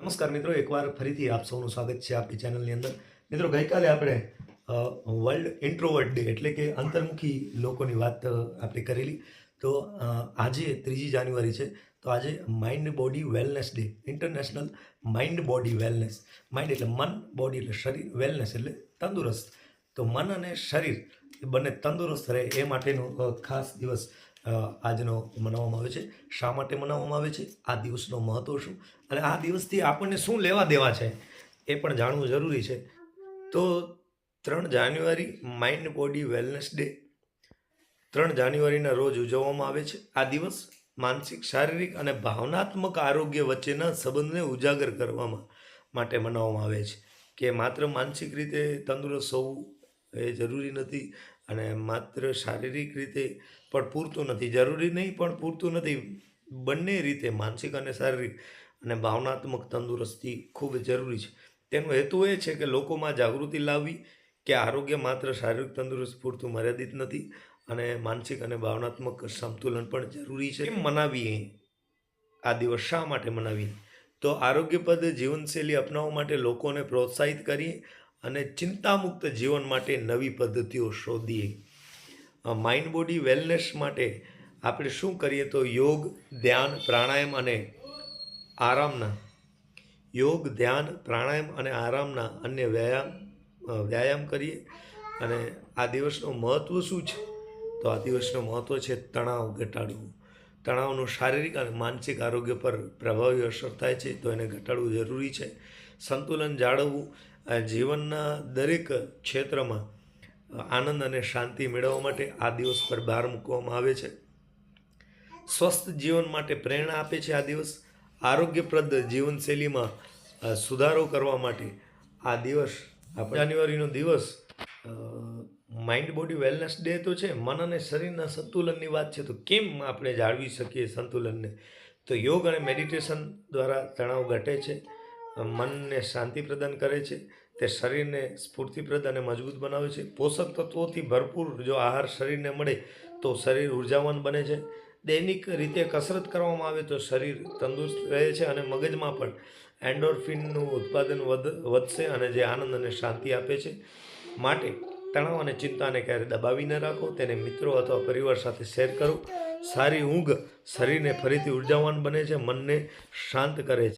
નમસ્કાર મિત્રો, એકવાર ફરીથી આપ સૌનું સ્વાગત છે આપણી ચેનલની અંદર. મિત્રો, ગઈકાલે આપણે વર્લ્ડ ઇન્ટ્રોવર્ટ ડે એટલે કે અંતર્મુખી લોકોની વાત આપણે કરેલી. તો આજે 3 જાન્યુઆરી છે. તો આજે mind body wellness day, international mind body wellness. Mind એટલે મન, બોડી એટલે શરીર, વેલનેસ એટલે તંદુરસ્ત. તો મન અને શરીર બંને તંદુરસ્ત રહે એ માટેનો ખાસ દિવસ આજનો મનાવવામાં આવે છે. શા માટે મનાવવામાં આવે છે, આ દિવસનો મહત્ત્વ શું, અને આ દિવસથી આપણને શું લેવા દેવા છે એ પણ જાણવું જરૂરી છે. તો 3 જાન્યુઆરી માઇન્ડ બોડી વેલનેસ ડે 3 જાન્યુઆરીના રોજ ઉજવવામાં આવે છે. આ દિવસ માનસિક, શારીરિક અને ભાવનાત્મક આરોગ્ય વચ્ચેના સંબંધને ઉજાગર કરવામાં માટે મનાવવામાં આવે છે. કે માત્ર માનસિક રીતે તંદુરસ્ત હોવું એ જરૂરી નથી, અને માત્ર શારીરિક રીતે પણ પૂરતું નથી. જરૂરી નહીં પણ પૂરતું નથી. બંને રીતે માનસિક અને શારીરિક અને ભાવનાત્મક તંદુરસ્તી ખૂબ જરૂરી છે. તેનો હેતુ એ છે કે લોકોમાં જાગૃતિ લાવવી કે આરોગ્ય માત્ર શારીરિક તંદુરસ્ત પૂરતું મર્યાદિત નથી, અને માનસિક અને ભાવનાત્મક સંતુલન પણ જરૂરી છે. કેમ મનાવીએ આ દિવસ, શા માટે મનાવીએ? તો આરોગ્યપ્રદ જીવનશૈલી અપનાવવા માટે લોકોને પ્રોત્સાહિત કરીએ અને ચિંતામુક્ત જીવન માટે નવી પદ્ધતિઓ શોધીએ. માઇન્ડ બોડી વેલનેસ માટે આપણે શું કરીએ? તો યોગ, ધ્યાન, પ્રાણાયામ અને આરામના અન્ય વ્યાયામ કરીએ. અને આ દિવસનું મહત્ત્વ શું છે? તો આ દિવસનું મહત્ત્વ છે તણાવ ઘટાડવું. તણાવનું શારીરિક અને માનસિક આરોગ્ય પર પ્રભાવી અસર થાય છે, તો એને ઘટાડવું જરૂરી છે. સંતુલન જાળવવું, જીવનના દરેક ક્ષેત્રમાં આનંદ અને શાંતિ મેળવવા માટે આ દિવસ પર ભાર મૂકવામાં આવે છે. સ્વસ્થ જીવન માટે પ્રેરણા આપે છે આ દિવસ. આરોગ્યપ્રદ જીવનશૈલીમાં સુધારો કરવા માટે આ દિવસ, જાન્યુઆરીનો દિવસ માઇન્ડ બોડી વેલનેસ ડે તો છે, મન અને શરીરના સંતુલનની વાત છે. તો કેમ આપણે જાળવી શકીએ સંતુલનને? તો યોગ અને મેડિટેશન દ્વારા તણાવ ઘટે છે, મનને શાંતિ પ્રદાન કરે છે, તે શરીરને સ્ફૂર્તિપ્રદ અને મજબૂત બનાવે છે. પોષક તત્વોથી ભરપૂર જો આહાર શરીરને મળે તો શરીર ઉર્જાવાન બને છે. દૈનિક રીતે કસરત કરવામાં આવે તો શરીર તંદુરસ્ત રહે છે, અને મગજમાં પણ એન્ડોર્ફિનનું ઉત્પાદન વધશે, અને જે આનંદ અને શાંતિ આપે છે. માટે તણાવ અને ચિંતાને ક્યારે દબાવી ન રાખો, તેને મિત્રો અથવા પરિવાર સાથે શેર કરો. સારી ઊંઘ શરીરને ફરીથી ઉર્જાવાન બને છે, મનને શાંત કરે છે.